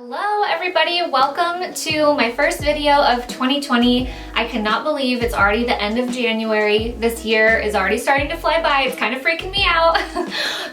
Hello everybody, welcome to my first video of 2020. I cannot believe it's already the end of January. This year is already starting to fly by. It's kind of freaking me out,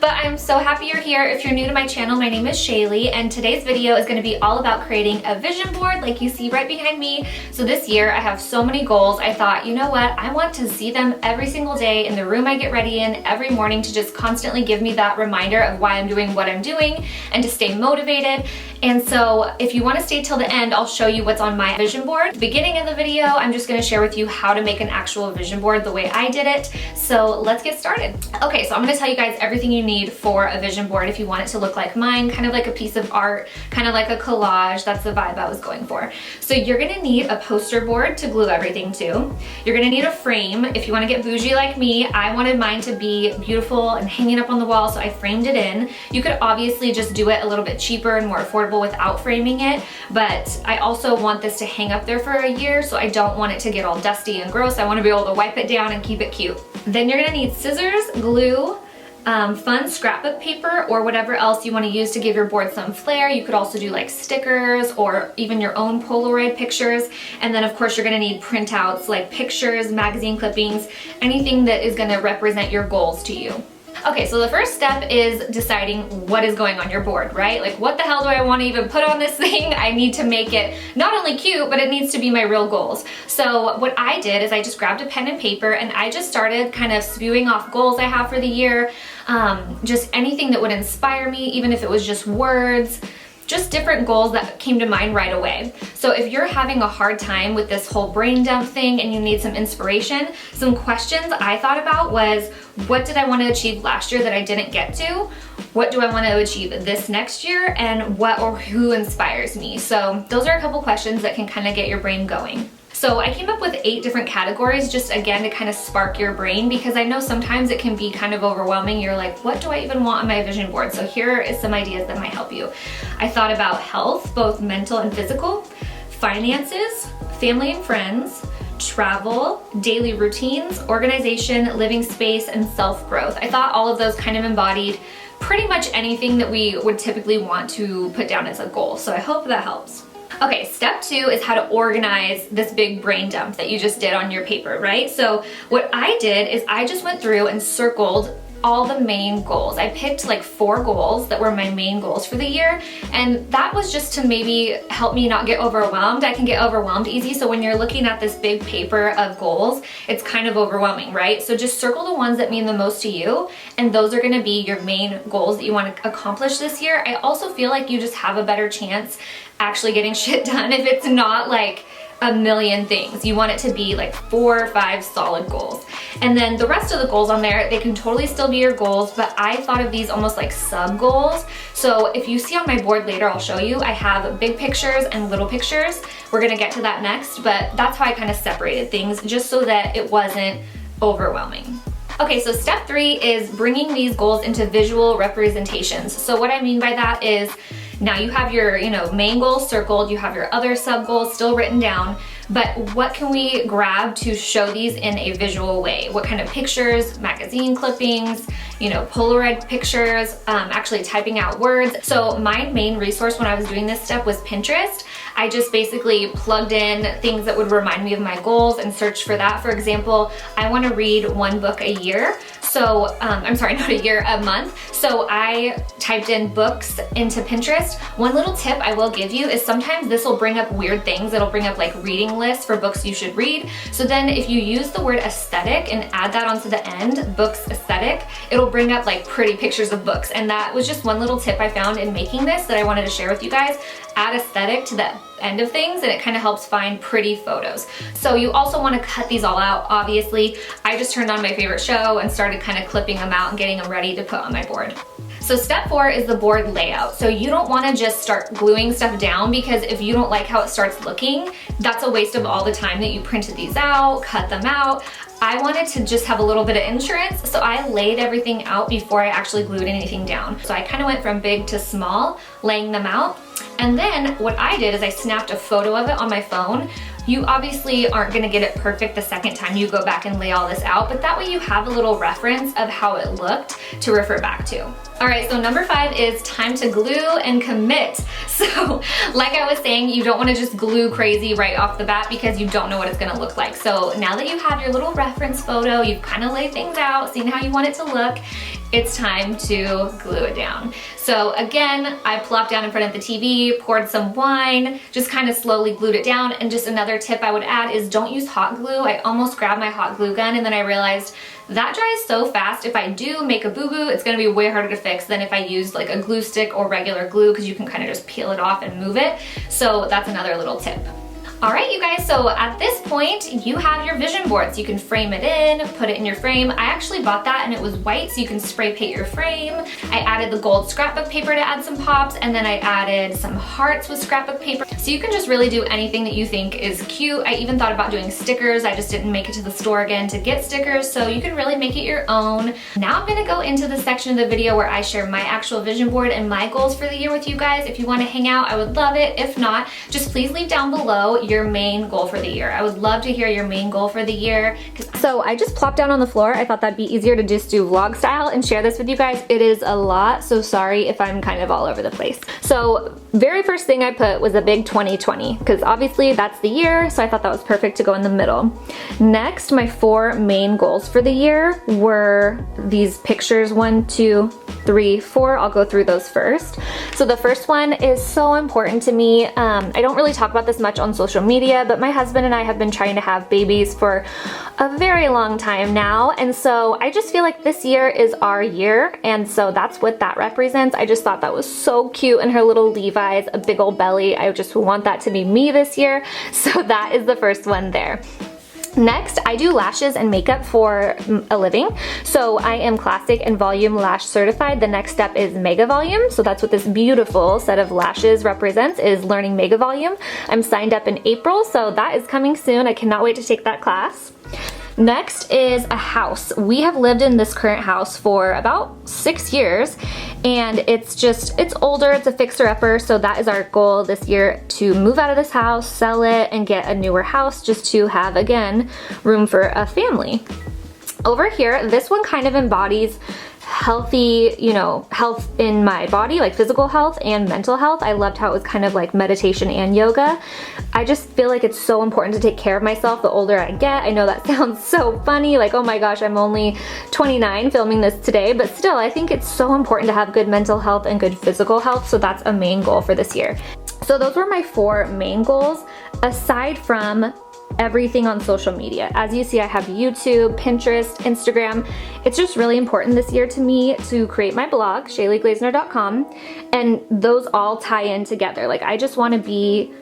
but I'm so happy you're here. If you're new to my channel, my name is Shaylee, and today's video is going to be all about creating a vision board like you see right behind me. So this year I have so many goals. I thought, you know what, I want to see them every single day in the room I get ready in every morning to just constantly give me that reminder of why I'm doing what I'm doing and to stay motivated. And so if you want to stay till the end, I'll show you what's on my vision board. At the beginning of the video, I'm just going to share with you how to make an actual vision board the way I did it. So let's get started. Okay, so I'm going to tell you guys everything you need for a vision board if you want it to look like mine, kind of like a piece of art, kind of like a collage. That's the vibe I was going for. So you're going to need a poster board to glue everything to. You're going to need a frame. If you want to get bougie like me, I wanted mine to be beautiful and hanging up on the wall, so I framed it in. You could obviously just do it a little bit cheaper and more affordable without framing it, but I also want this to hang up there for a year, so I don't want it to get all dusty and gross. I want to be able to wipe it down and keep it cute. Then you're gonna need scissors, glue, fun scrapbook paper, or whatever else you want to use to give your board some flair. You could also do like stickers or even your own Polaroid pictures. And then of course you're gonna need printouts like pictures, magazine clippings, anything that is gonna represent your goals to you. Okay, so the first step is deciding what is going on your board, right? Like, what the hell do I want to even put on this thing? I need to make it not only cute, but it needs to be my real goals. So what I did is I just grabbed a pen and paper and I just started kind of spewing off goals I have for the year, just anything that would inspire me, even if it was just words, just different goals that came to mind right away. So if you're having a hard time with this whole brain dump thing and you need some inspiration, some questions I thought about was, what did I want to achieve last year that I didn't get to? What do I want to achieve this next year? And what or who inspires me? So those are a couple questions that can kind of get your brain going. So I came up with 8 different categories, just again to kind of spark your brain, because I know sometimes it can be kind of overwhelming. You're like, what do I even want on my vision board? So here is some ideas that might help you. I thought about health, both mental and physical, finances, family and friends, travel, daily routines, organization, living space, and self-growth. I thought all of those kind of embodied pretty much anything that we would typically want to put down as a goal. So I hope that helps. Okay, step 2 is how to organize this big brain dump that you just did on your paper, right? So what I did is I just went through and circled all the main goals. I picked like 4 goals that were my main goals for the year, and that was just to maybe help me not get overwhelmed. I can get overwhelmed easy, so when you're looking at this big paper of goals, it's kind of overwhelming, right? So just circle the ones that mean the most to you, and those are gonna be your main goals that you want to accomplish this year. I also feel like you just have a better chance actually getting shit done if it's not like a million things. You want it to be like 4 or 5 solid goals. And then the rest of the goals on there, they can totally still be your goals, but I thought of these almost like sub goals. So if you see on my board later, I'll show you, I have big pictures and little pictures. We're gonna get to that next, but that's how I kind of separated things just so that it wasn't overwhelming. Okay, so step 3 is bringing these goals into visual representations. So what I mean by that is, now you have your, main goals circled, you have your other sub goals still written down, but what can we grab to show these in a visual way? What kind of pictures, magazine clippings, Polaroid pictures, actually typing out words. So my main resource when I was doing this step was Pinterest. I just basically plugged in things that would remind me of my goals and searched for that. For example, I want to read 1 book a year. So, I'm sorry, not a year, a month. So I typed in books into Pinterest. One little tip I will give you is sometimes this will bring up weird things. It'll bring up like reading lists for books you should read. So then if you use the word aesthetic and add that onto the end, books aesthetic, it'll bring up like pretty pictures of books. And that was just one little tip I found in making this that I wanted to share with you guys. Add aesthetic to the end of things and it kind of helps find pretty photos. So you also want to cut these all out, obviously. I just turned on my favorite show and started kind of clipping them out and getting them ready to put on my board. So step 4 is the board layout. So you don't want to just start gluing stuff down, because if you don't like how it starts looking, that's a waste of all the time that you printed these out, cut them out. I wanted to just have a little bit of insurance, so I laid everything out before I actually glued anything down. So I kind of went from big to small, laying them out. And then what I did is I snapped a photo of it on my phone. You obviously aren't gonna get it perfect the second time you go back and lay all this out, but that way you have a little reference of how it looked to refer back to. All right, so number 5 is time to glue and commit. So like I was saying, you don't wanna just glue crazy right off the bat because you don't know what it's gonna look like. So now that you have your little reference photo, you've kind of laid things out, seen how you want it to look, it's time to glue it down. So again, I plopped down in front of the TV, poured some wine, just kind of slowly glued it down. And just another tip I would add is don't use hot glue. I almost grabbed my hot glue gun and then I realized that dries so fast. If I do make a boo-boo, it's gonna be way harder to fix than if I use like a glue stick or regular glue because you can kind of just peel it off and move it. So that's another little tip. All right, you guys, so at this point, you have your vision board. So you can frame it in, put it in your frame. I actually bought that and it was white, so you can spray paint your frame. I added the gold scrapbook paper to add some pops, and then I added some hearts with scrapbook paper. So you can just really do anything that you think is cute. I even thought about doing stickers. I just didn't make it to the store again to get stickers, so you can really make it your own. Now I'm gonna go into the section of the video where I share my actual vision board and my goals for the year with you guys. If you wanna hang out, I would love it. If not, just please leave down below your main goal for the year. I would love to hear your main goal for the year. So I just plopped down on the floor. I thought that'd be easier to just do vlog style and share this with you guys. It is a lot, so sorry if I'm kind of all over the place. So very first thing I put was a big 2020 because obviously that's the year, so I thought that was perfect to go in the middle. Next, my 4 main goals for the year were these pictures, 1, 2, 3, 4. I'll go through those first. So the first one is so important to me. I don't really talk about this much on social media, but my husband and I have been trying to have babies for a very long time now, and so I just feel like this year is our year, and so that's what that represents. I just thought that was so cute, and her little Levi's, a big old belly. I just want that to be me this year, so that is the first one there. Next, I do lashes and makeup for a living. So I am classic and volume lash certified. The next step is mega volume. So that's what this beautiful set of lashes represents, is learning mega volume. I'm signed up in April, so that is coming soon. I cannot wait to take that class. Next is a house. We have lived in this current house for about 6 years, and it's older, it's a fixer-upper, so that is our goal this year, to move out of this house, sell it, and get a newer house just to have, again, room for a family. Over here, this one kind of embodies healthy, health in my body, like physical health and mental health. I loved how it was kind of like meditation and yoga. I just feel like it's so important to take care of myself the older I get. I know that sounds so funny, like, oh my gosh, I'm only 29 filming this today, but still, I think it's so important to have good mental health and good physical health, so that's a main goal for this year. So those were my 4 main goals, aside from everything on social media. As you see, I have YouTube, Pinterest, Instagram. It's just really important this year to me to create my blog, ShayleeGlaziner.com, and those all tie in together. Like, I just want to be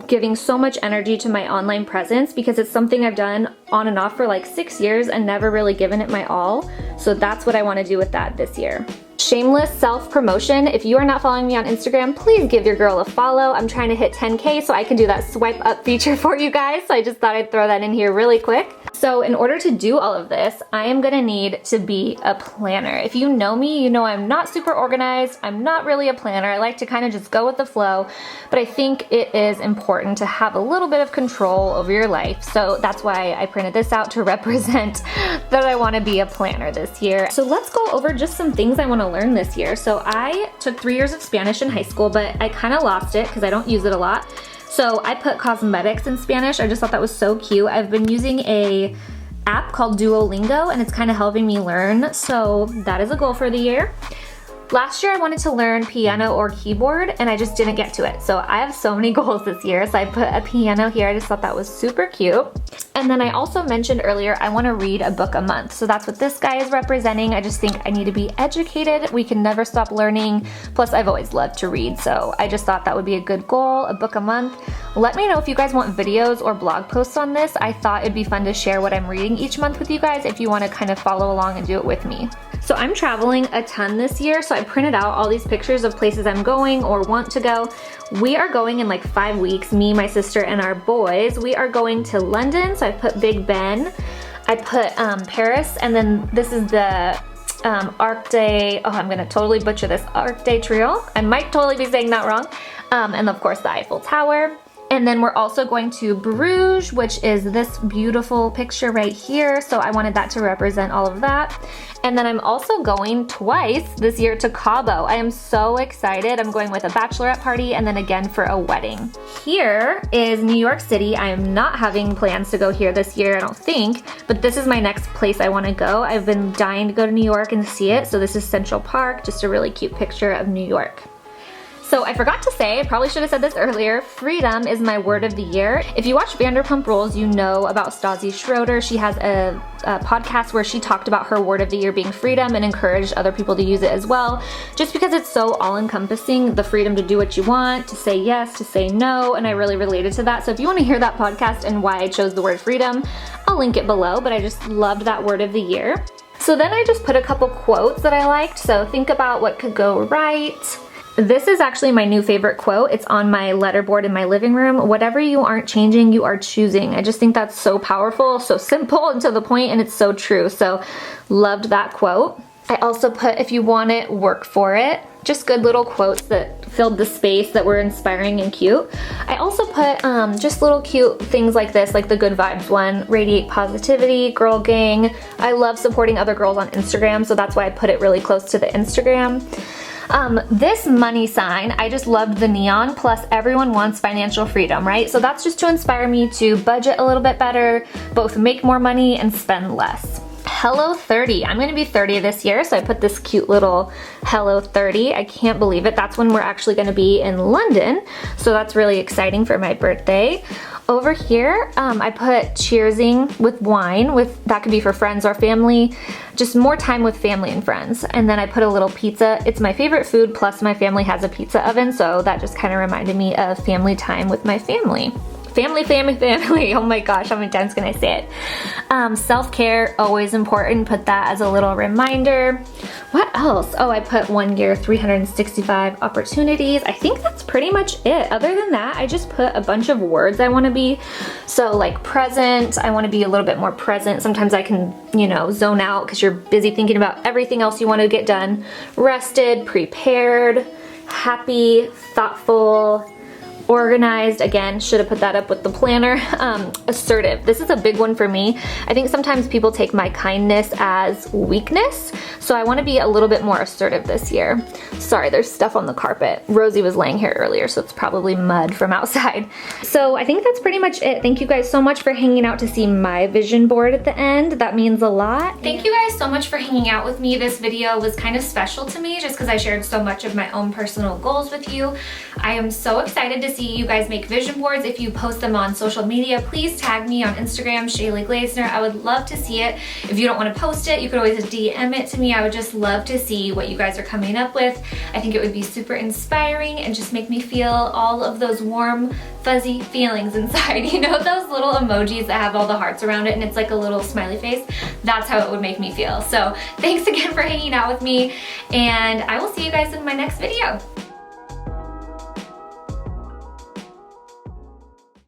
giving so much energy to my online presence because it's something I've done on and off for like 6 years and never really given it my all. So that's what I want to do with that this year. Shameless self-promotion. If you are not following me on Instagram, please give your girl a follow. I'm trying to hit 10K so I can do that swipe up feature for you guys. So I just thought I'd throw that in here really quick. So in order to do all of this, I am gonna need to be a planner. If you know me, you know I'm not super organized. I'm not really a planner. I like to kind of just go with the flow, but I think it is important to have a little bit of control over your life. So that's why I printed this out to represent that I wanna be a planner this year. So let's go over just some things I wanna learn this year. So I took 3 years of Spanish in high school, but I kind of lost it because I don't use it a lot. So I put cosmetics in Spanish. I just thought that was so cute. I've been using a app called Duolingo, and it's kind of helping me learn. So that is a goal for the year. Last year I wanted to learn piano or keyboard, and I just didn't get to it. So I have so many goals this year. So I put a piano here. I just thought that was super cute. And then I also mentioned earlier, I want to read a book a month. So that's what this guy is representing. I just think I need to be educated. We can never stop learning. Plus, I've always loved to read. So I just thought that would be a good goal, a book a month. Let me know if you guys want videos or blog posts on this. I thought it'd be fun to share what I'm reading each month with you guys if you want to kind of follow along and do it with me. So I'm traveling a ton this year, so I printed out all these pictures of places I'm going or want to go. We are going in like 5 weeks, me, my sister, and our boys. We are going to London, so I put Big Ben. I put Paris, and then this is the Arc de, oh, I'm gonna totally butcher this, Arc de Triomphe. I might totally be saying that wrong. And of course the Eiffel Tower. And then we're also going to Bruges, which is this beautiful picture right here. So I wanted that to represent all of that. And then I'm also going twice this year to Cabo. I am so excited. I'm going with a bachelorette party and then again for a wedding. Here is New York City. I am not having plans to go here this year, I don't think, but this is my next place I want to go. I've been dying to go to New York and see it. So this is Central Park, just a really cute picture of New York. So I forgot to say, I probably should have said this earlier, freedom is my word of the year. If you watch Vanderpump Rules, you know about Stassi Schroeder. She has a podcast where she talked about her word of the year being freedom and encouraged other people to use it as well, just because it's so all-encompassing, the freedom to do what you want, to say yes, to say no, and I really related to that. So if you want to hear that podcast and why I chose the word freedom, I'll link it below, but I just loved that word of the year. So then I just put a couple quotes that I liked, so think about what could go right. This is actually my new favorite quote. It's on my letterboard in my living room. Whatever you aren't changing, you are choosing. I just think that's so powerful, so simple and to the point, and it's so true. So loved that quote. I also put, if you want it, work for it. Just good little quotes that filled the space that were inspiring and cute. I also put just little cute things like this, like the good vibes one, radiate positivity, girl gang. I love supporting other girls on Instagram, so that's why I put it really close to the Instagram. This money sign, I just loved the neon, plus everyone wants financial freedom, right? So that's just to inspire me to budget a little bit better, both make more money and spend less. Hello 30. I'm gonna be 30 this year, so I put this cute little Hello 30. I can't believe it. That's when we're actually gonna be in London, so that's really exciting for my birthday. Over here, I put cheersing with wine, that could be for friends or family, just more time with family and friends. And then I put a little pizza. It's my favorite food, plus my family has a pizza oven, so that just kind of reminded me of family time with my family. Family, family, family. Oh my gosh, how many times can I say it? Self-care, always important. Put that as a little reminder. What else? Oh, I put 1 year, 365 opportunities. I think that's pretty much it. Other than that, I just put a bunch of words I want to be. So like present, I want to be a little bit more present. Sometimes I can, you know, zone out because you're busy thinking about everything else you want to get done. Rested, prepared, happy, thoughtful, organized. Again, should have put that up with the planner. Assertive. This is a big one for me. I think sometimes people take my kindness as weakness, so I want to be a little bit more assertive this year. Sorry, there's stuff on the carpet. Rosie was laying here earlier, so it's probably mud from outside. So I think that's pretty much it. Thank you guys so much for hanging out to see my vision board at the end. That means a lot. Thank you guys so much for hanging out with me. This video was kind of special to me just because I shared so much of my own personal goals with you. I am so excited to see you guys make vision boards. If you post them on social media, please tag me on Instagram, Shaylee Glaziner. I would love to see it. If you don't want to post it, you could always DM it to me. I would just love to see what you guys are coming up with. I think it would be super inspiring and just make me feel all of those warm, fuzzy feelings inside. You know, those little emojis that have all the hearts around it and it's like a little smiley face? That's how it would make me feel. So thanks again for hanging out with me, and I will see you guys in my next video.